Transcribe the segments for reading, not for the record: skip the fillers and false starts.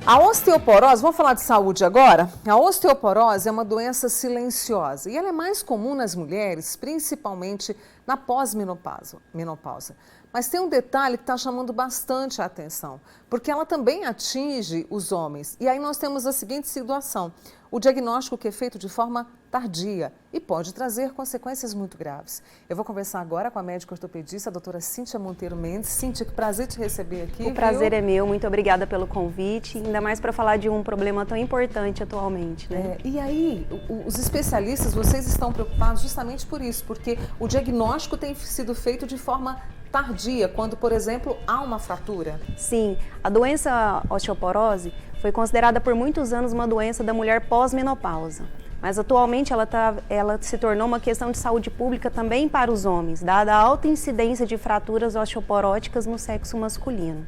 A osteoporose, vamos falar de saúde agora? A osteoporose é uma doença silenciosa e ela é mais comum nas mulheres, principalmente na pós-menopausa. Mas tem um detalhe que está chamando bastante a atenção, porque ela também atinge os homens. E aí nós temos a seguinte situação: o diagnóstico que é feito de forma tardia e pode trazer consequências muito graves. Eu vou conversar agora com a médica ortopedista, a doutora Cíntia Monteiro Mendes. Cíntia, que prazer te receber aqui. O prazer é meu, muito obrigada pelo convite, ainda mais para falar de um problema tão importante atualmente, né? E aí, os especialistas, vocês estão preocupados justamente por isso, porque o diagnóstico tem sido feito de forma tardia, quando, por exemplo, há uma fratura. Sim, a doença osteoporose foi considerada por muitos anos uma doença da mulher pós-menopausa. Mas atualmente ela se tornou uma questão de saúde pública também para os homens, dada a alta incidência de fraturas osteoporóticas no sexo masculino.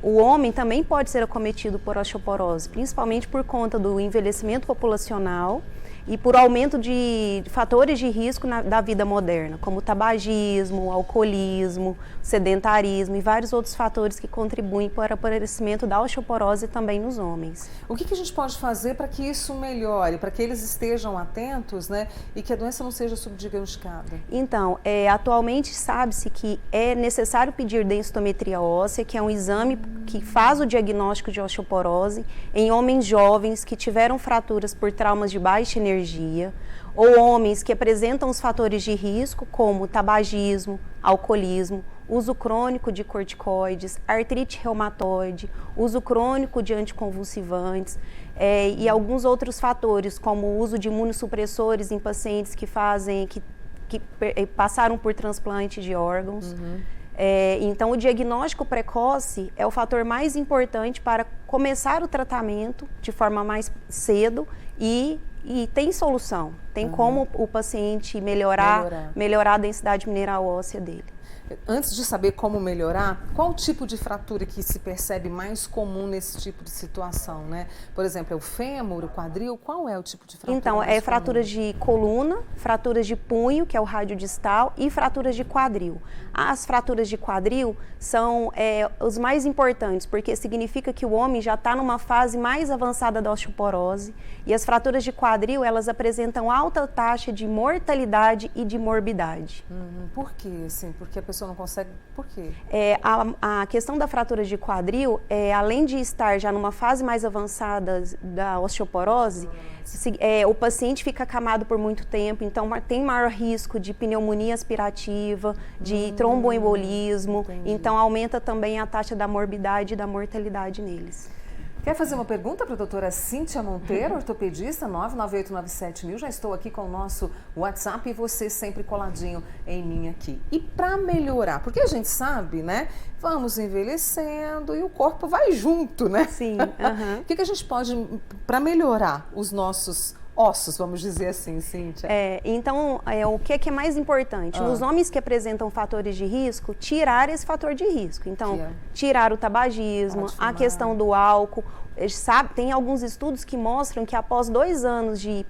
O homem também pode ser acometido por osteoporose, principalmente por conta do envelhecimento populacional e por aumento de fatores de risco da vida moderna, como tabagismo, alcoolismo, sedentarismo e vários outros fatores que contribuem para o aparecimento da osteoporose também nos homens. O que a gente pode fazer para que isso melhore, para que eles estejam atentos, né, e que a doença não seja subdiagnosticada? Então, atualmente sabe-se que é necessário pedir densitometria óssea, que é um exame que faz o diagnóstico de osteoporose em homens jovens que tiveram fraturas por traumas de baixa energia, ou homens que apresentam os fatores de risco, como tabagismo, alcoolismo, uso crônico de corticoides, artrite reumatoide, uso crônico de anticonvulsivantes e alguns outros fatores, como o uso de imunossupressores em pacientes que passaram por transplante de órgãos. Então, o diagnóstico precoce é o fator mais importante para começar o tratamento de forma mais cedo e tem solução, tem como o paciente melhorar a densidade mineral óssea dele. Antes de saber como melhorar, qual o tipo de fratura que se percebe mais comum nesse tipo de situação, né? Por exemplo, é o fêmur, o quadril, qual é o tipo de fratura? Então, fraturas de coluna, fraturas de punho, que é o rádio distal, e fraturas de quadril. As fraturas de quadril são os mais importantes, porque significa que o homem já está numa fase mais avançada da osteoporose, e as fraturas de quadril, elas apresentam alta taxa de mortalidade e de morbidade. Por quê? Assim, porque a pessoa não consegue... Por quê? A questão da fratura de quadril, além de estar já numa fase mais avançada da osteoporose, o paciente fica acamado por muito tempo, então tem maior risco de pneumonia aspirativa, de tromboembolismo, então aumenta também a taxa da morbidade e da mortalidade neles. Quer fazer uma pergunta para a doutora Cíntia Monteiro, ortopedista, 99897.000. Já estou aqui com o nosso WhatsApp e você sempre coladinho em mim aqui. E para melhorar, porque a gente sabe, né? Vamos envelhecendo e o corpo vai junto, né? Sim. O que a gente pode, para melhorar os nossos ossos, vamos dizer assim, Cíntia? Então, o que é mais importante? Nos homens que apresentam fatores de risco, tirar esse fator de risco. Então, tirar o tabagismo, a questão do álcool. Tem alguns estudos que mostram que após 2 anos de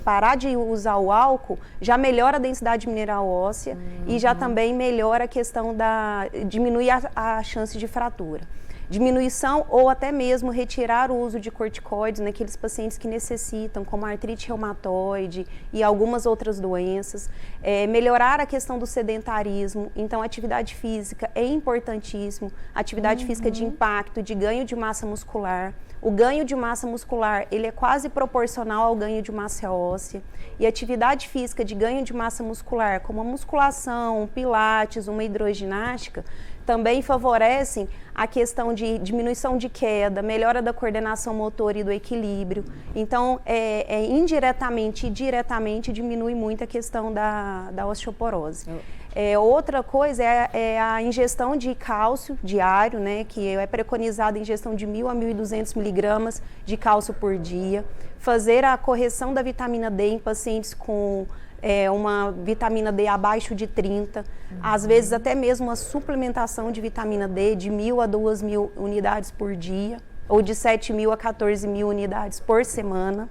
parar de usar o álcool, já melhora a densidade mineral óssea e já também melhora a questão diminui a chance de fratura. Diminuição ou até mesmo retirar o uso de corticoides naqueles pacientes que necessitam, como artrite reumatoide e algumas outras doenças. Melhorar a questão do sedentarismo, então atividade física é importantíssimo, atividade física de impacto, de ganho de massa muscular. O ganho de massa muscular, ele é quase proporcional ao ganho de massa óssea. E atividade física de ganho de massa muscular, como a musculação, pilates, uma hidroginástica, também favorecem a questão de diminuição de queda, melhora da coordenação motora e do equilíbrio. Então, indiretamente e diretamente diminui muito a questão da osteoporose. Outra coisa é a ingestão de cálcio diário, né, que é preconizada a ingestão de 1.000 a 1.200 miligramas de cálcio por dia. Fazer a correção da vitamina D em pacientes com uma vitamina D abaixo de 30, às vezes até mesmo uma suplementação de vitamina D de 1.000 a 2.000 unidades por dia, ou de 7.000 a 14.000 unidades por semana.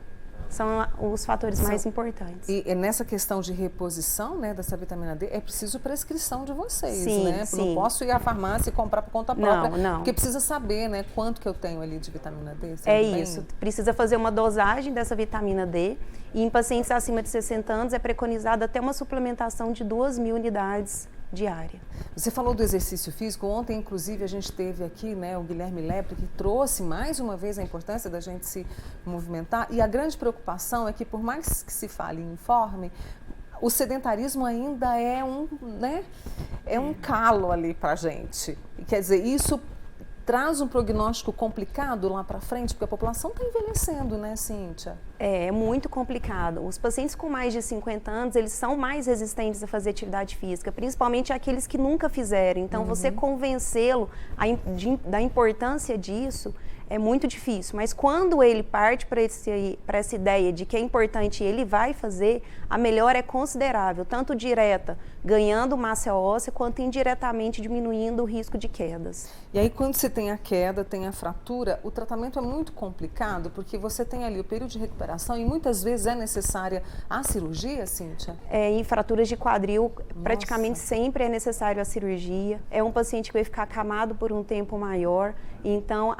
são os fatores mais importantes. E nessa questão de reposição, né, dessa vitamina D, é preciso prescrição de vocês, sim, né? Sim. Não posso ir à farmácia e comprar por conta própria, não. Porque precisa saber, né, quanto que eu tenho ali de vitamina D. É isso, precisa fazer uma dosagem dessa vitamina D e em pacientes acima de 60 anos é preconizada até uma suplementação de 2.000 unidades diária. Você falou do exercício físico. Ontem, inclusive, a gente teve aqui, né, o Guilherme Lepre, que trouxe mais uma vez a importância da gente se movimentar. E a grande preocupação é que, por mais que se fale em informe, o sedentarismo ainda é um calo ali para a gente. E, quer dizer, isso traz um prognóstico complicado lá para frente, porque a população está envelhecendo, né, Cíntia? É muito complicado. Os pacientes com mais de 50 anos, eles são mais resistentes a fazer atividade física, principalmente aqueles que nunca fizeram. Então, você convencê-lo da importância disso é muito difícil. Mas quando ele parte para essa ideia de que é importante e ele vai fazer, a melhora é considerável, tanto direta, ganhando massa óssea, quanto indiretamente diminuindo o risco de quedas. E aí, quando você tem a queda, tem a fratura, o tratamento é muito complicado, porque você tem ali o período de recuperação e muitas vezes é necessária a cirurgia, Cíntia? Em fraturas de quadril, praticamente sempre é necessário a cirurgia. É um paciente que vai ficar acamado por um tempo maior, então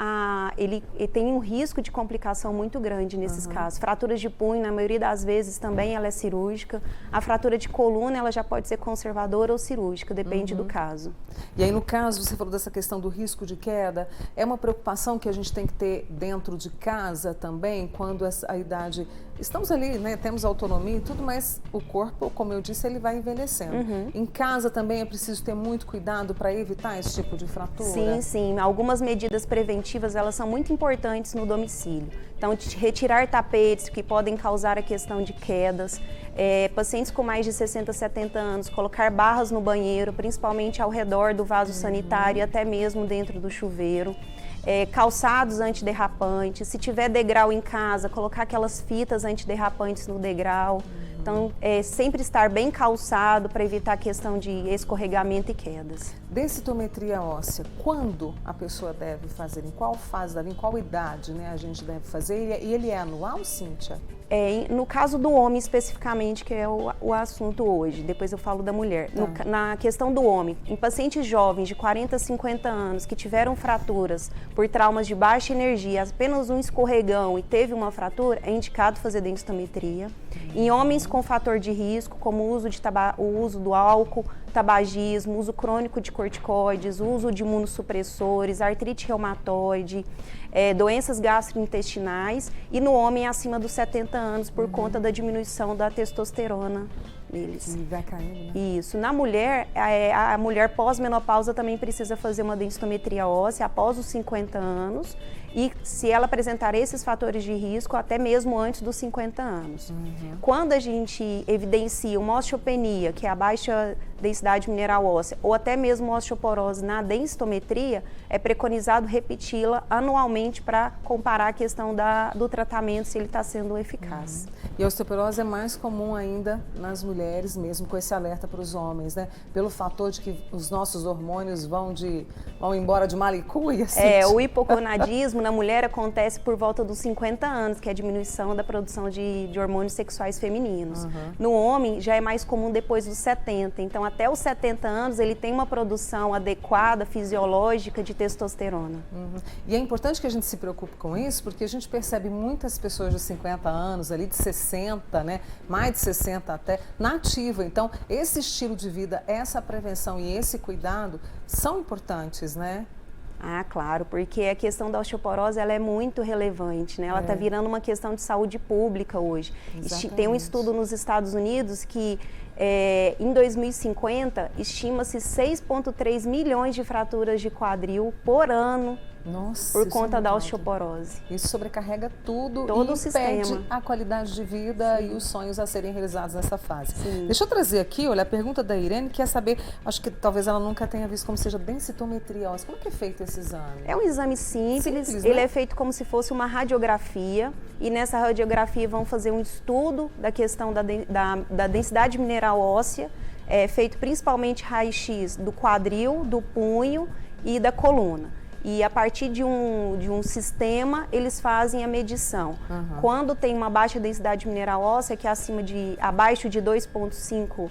ele tem um risco de complicação muito grande nesses casos. Fraturas de punho, na maioria das vezes, também ela é cirúrgica. A fratura de coluna, ela já pode ser conservadora ou cirúrgica, depende do caso. E aí, no caso, você falou dessa questão do risco de queda, é uma preocupação que a gente tem que ter dentro de casa também, quando a idade... Estamos ali, né, temos autonomia e tudo, mas o corpo, como eu disse, ele vai envelhecendo. Em casa também é preciso ter muito cuidado para evitar esse tipo de fratura? Sim, sim. Algumas medidas preventivas, elas são muito importantes no domicílio. Então, retirar tapetes que podem causar a questão de quedas. Pacientes com mais de 60, 70 anos, colocar barras no banheiro, principalmente ao redor do vaso sanitário e até mesmo dentro do chuveiro. Calçados antiderrapantes, se tiver degrau em casa, colocar aquelas fitas antiderrapantes no degrau. Então, sempre estar bem calçado para evitar a questão de escorregamento e quedas. Densitometria óssea, quando a pessoa deve fazer? Em qual fase da vida, em qual idade, né, a gente deve fazer? E ele é anual, Cíntia? No caso do homem especificamente, que é o assunto hoje, depois eu falo da mulher. Tá. Na questão do homem, em pacientes jovens de 40 a 50 anos que tiveram fraturas por traumas de baixa energia, apenas um escorregão e teve uma fratura, é indicado fazer densitometria. Em homens com fator de risco, como o uso do álcool, tabagismo, uso crônico de corticoides, uso de imunossupressores, artrite reumatoide, doenças gastrointestinais, e no homem acima dos 70 anos por conta da diminuição da testosterona neles. E vai caindo, né? Isso. Na mulher, a mulher pós-menopausa também precisa fazer uma densitometria óssea após os 50 anos e se ela apresentar esses fatores de risco, até mesmo antes dos 50 anos. Quando a gente evidencia uma osteopenia, que é a baixa densidade mineral óssea, ou até mesmo osteoporose na densitometria, é preconizado repeti-la anualmente para comparar a questão do tratamento, se ele está sendo eficaz. E a osteoporose é mais comum ainda nas mulheres, mesmo com esse alerta para os homens, né? Pelo fator de que os nossos hormônios vão embora de malicuia. O hipogonadismo na mulher acontece por volta dos 50 anos, que é a diminuição da produção de hormônios sexuais femininos. No homem, já é mais comum depois dos 70. Então, até os 70 anos, ele tem uma produção adequada, fisiológica de testosterona. E é importante que a gente se preocupe com isso, porque a gente percebe muitas pessoas de 50 anos, ali de 60, né? Mais de 60 até, na ativa. Então, esse estilo de vida, essa prevenção e esse cuidado são importantes, né? Ah, claro, porque a questão da osteoporose ela é muito relevante, né? Ela está virando uma questão de saúde pública hoje. Tem um estudo nos Estados Unidos que em 2050 estima-se 6,3 milhões de fraturas de quadril por ano. Nossa, por conta da osteoporose. Isso sobrecarrega todo o impede sistema. A qualidade de vida e os sonhos a serem realizados nessa fase. Sim. Deixa eu trazer aqui, olha, a pergunta da Irene, quer saber, acho que talvez ela nunca tenha visto como seja densitometria óssea. Como é que é feito esse exame? É um exame simples, né? Ele é feito como se fosse uma radiografia e nessa radiografia vão fazer um estudo da questão da densidade mineral óssea, feito principalmente raio-x do quadril, do punho e da coluna. E a partir de um sistema, eles fazem a medição. Quando tem uma baixa densidade mineral óssea, que é abaixo de 2,5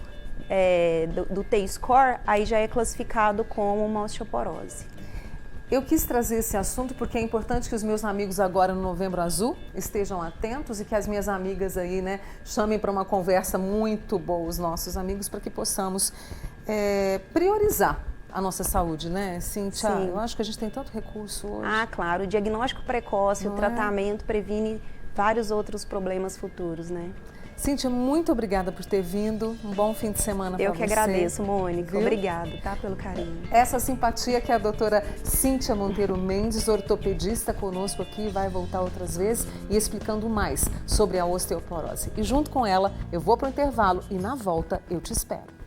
do T-score, aí já é classificado como uma osteoporose. Eu quis trazer esse assunto porque é importante que os meus amigos agora no Novembro Azul estejam atentos e que as minhas amigas aí, né, chamem para uma conversa muito boa os nossos amigos para que possamos priorizar a nossa saúde, né, Cíntia? Sim. Eu acho que a gente tem tanto recurso hoje. Ah, claro. O diagnóstico precoce, o tratamento previne vários outros problemas futuros, né? Cíntia, muito obrigada por ter vindo. Um bom fim de semana para você. Eu que agradeço, Mônica. Viu? Obrigada, tá, pelo carinho. Essa simpatia que a doutora Cíntia Monteiro Mendes, ortopedista, conosco aqui, vai voltar outras vezes e explicando mais sobre a osteoporose. E junto com ela, eu vou para o intervalo e na volta eu te espero.